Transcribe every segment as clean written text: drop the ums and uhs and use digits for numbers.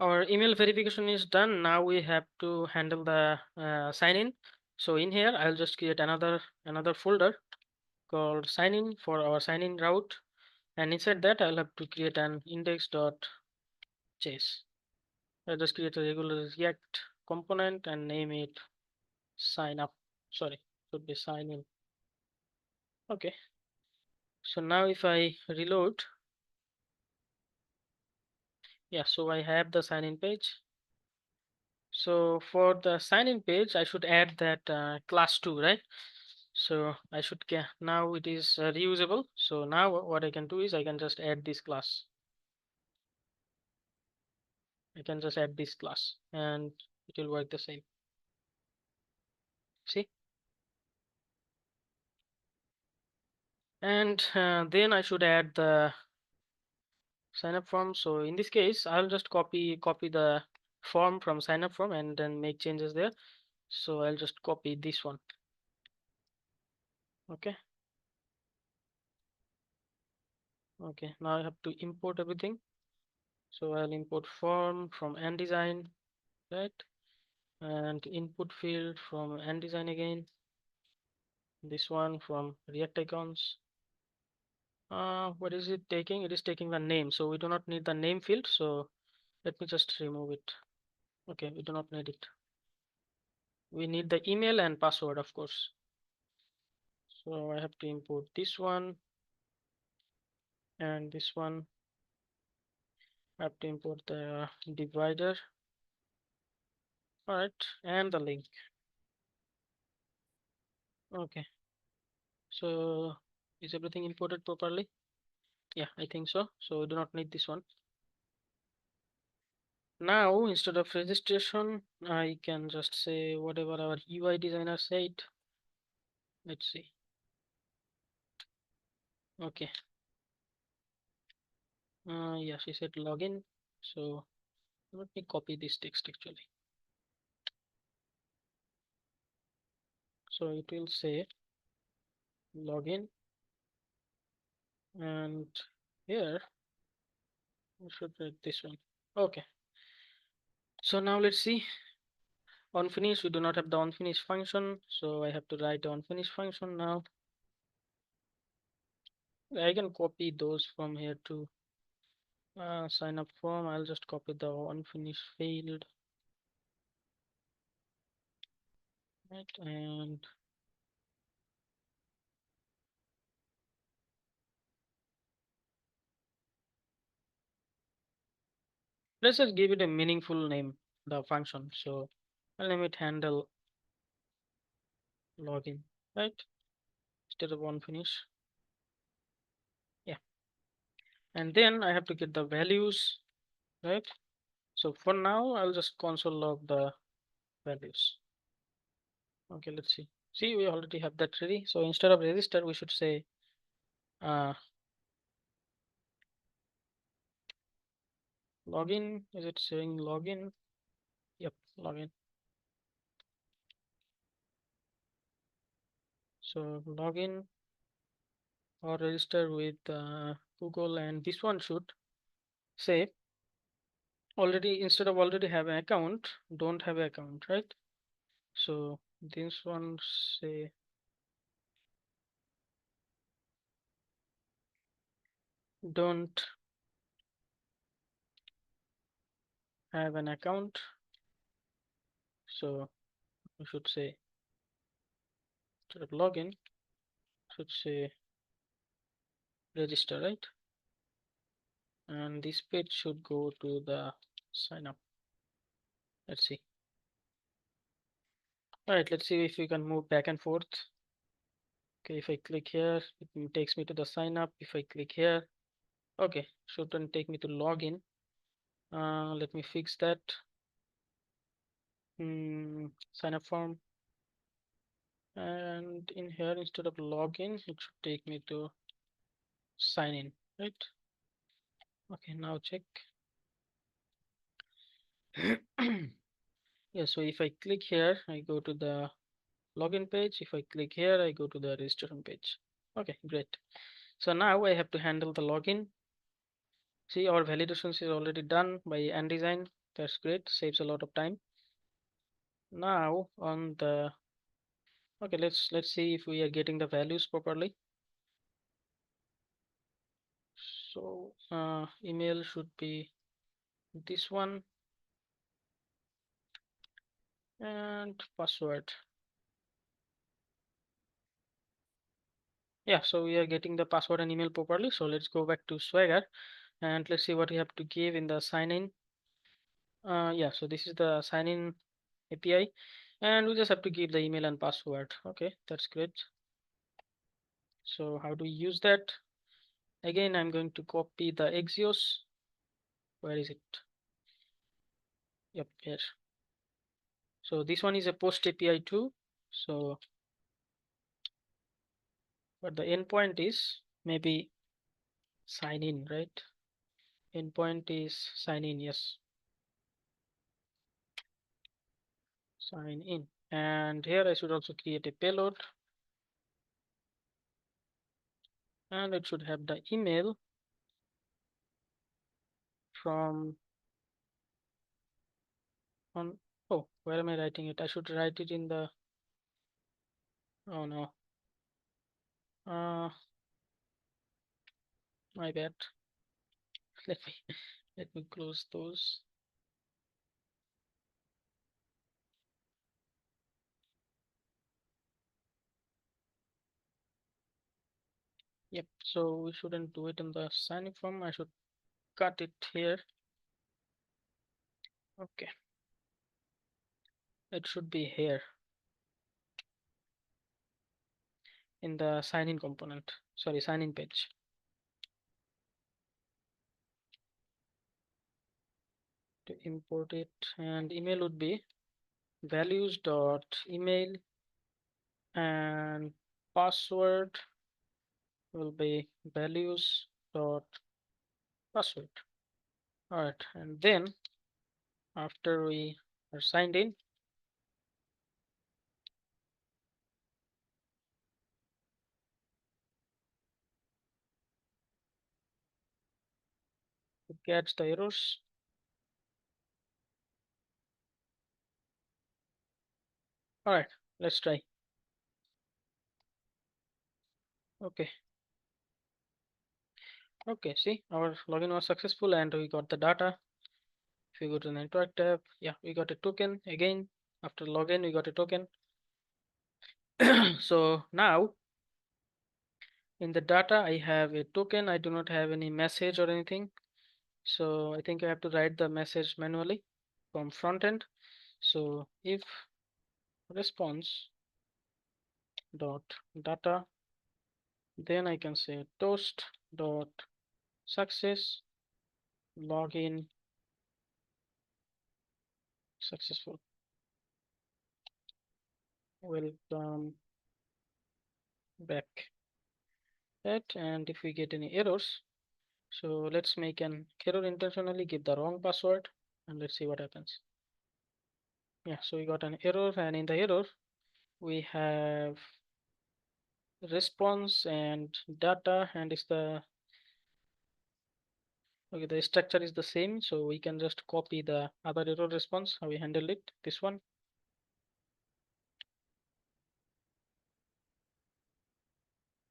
Our email verification is done. Now we have to handle the sign in. So in here, I'll just create another folder called sign in for our sign in route. And inside that, I'll have to create an index.js. I'll just create a regular React component and name it sign up. Sorry, should be sign in. Okay. So now if I reload, yeah, so I have the sign in page. So for the sign in page, I should add that class 2, right? So I should now it is reusable. So now what I can do is I can just add this class. I can just add this class and it will work the same. See? And then I should add the sign up form. So in this case, I'll just copy the form from sign up form and then make changes there. So I'll just copy this one. Okay. Okay. Now I have to import everything. So I'll import form from ndesign, right? And input field from ndesign again. This one from React icons. What is it taking? It is taking the name. So we do not need the name field. So let me just remove it. Okay, we do not need it. We need the email and password, of course. So I have to import this one and this one. I have to import the divider. All right, and the link. Okay, so is everything imported properly? Yeah, I think so. So we do not need this one. Now, instead of registration, I can just say whatever our UI designer said. Let's see. Okay. Yeah, she said login. So let me copy this text actually. So it will say login, and here I should write this one. Okay. So now let's see. On finish, we do not have the on finish function, so I have to write the on finish function now. I can copy those from here to sign up form. I'll just copy the on finish field, right? And let's just give it a meaningful name, the function. So I'll name it handle login, right? Instead of on finish. Yeah. And then I have to get the values, right? So for now, I'll just console log the values. Okay, let's see. See, we already have that ready. So instead of register, we should say uh, login. Is it saying login? Yep, login. So login or register with Google, and this one should say already, instead of already have an account, don't have an account, right? So this one say don't have an account. So we should say instead of login, should say register, right? And this page should go to the sign up. Let's see. All right, let's see if we can move back and forth. Okay, if I click here, it takes me to the sign up. If I click here, okay, shouldn't take me to login. Let me fix that. Sign up form. And in here, instead of login, it should take me to sign in, right? Okay, now check. Yeah, so if I click here, I go to the login page. If I click here, I go to the registration page. Okay, great. So now I have to handle the login. See, our validations is already done by ndesign. That's great. Saves a lot of time. Now on the okay, let's see if we are getting the values properly. So email should be this one and password. Yeah, so we are getting the password and email properly. So let's go back to Swagger and let's see what we have to give in the sign in. Yeah, so this is the sign in API and we just have to give the email and password. Okay, that's great. So how do we use that? Again, I'm going to copy the Axios. Where is it? Yep, here. So this one is a post API too. So, but the endpoint is maybe sign in, right? Endpoint is sign in, yes. Sign in. And here I should also create a payload. And it should have the email from on. Oh, where am I writing it? I should write it in the. Oh no. Uh, my bad. Let me let me close those. Yep. So we shouldn't do it in the sign in form. I should cut it here. Okay. It should be here in the sign in component. Sorry, sign in page. To import it, and email would be values dot email and password will be values dot password. All right, and then after we are signed in, it gets the errors. All right, let's try. Okay, okay, see, our login was successful and we got the data. If you go to the network tab, yeah, we got a token again. After login, we got a token. So now in the data, I have a token. I do not have any message or anything. So I think I have to write the message manually from front end. So if response dot data, then I can say toast dot success login successful. Welcome back. Right, and if we get any errors, so let's make an error intentionally, give the wrong password, and let's see what happens. Yeah, so we got an error, and in the error, we have response and data, and it's the okay, the structure is the same, so we can just copy the other error response, how we handled it, this one.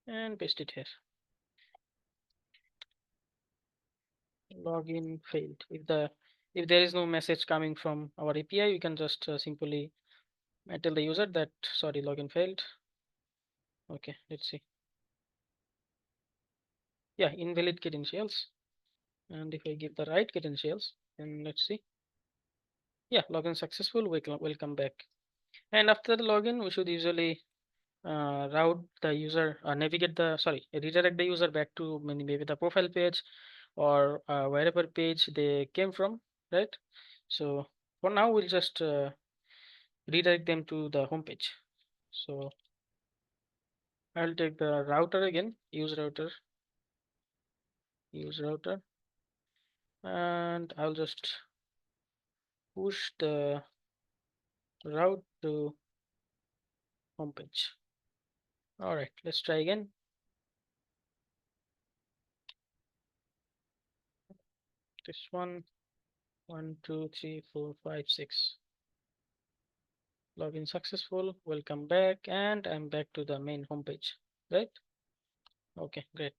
And paste it here. Login failed. If there is no message coming from our API, you can just simply tell the user that sorry, login failed. Okay, let's see. Yeah, invalid credentials. And if I give the right credentials, then let's see. Yeah, login successful. Welcome back. And after the login, we should usually route the user, navigate the sorry, redirect the user back to maybe the profile page or wherever page they came from, right? So for now, we'll just redirect them to the home page. So I'll take the router again, use router, and I'll just push the route to home page. All right, let's try again. This one. 1, 2, 3, 4, 5, 6. Login successful. Welcome back, and I'm back to the main homepage, right? Okay, great.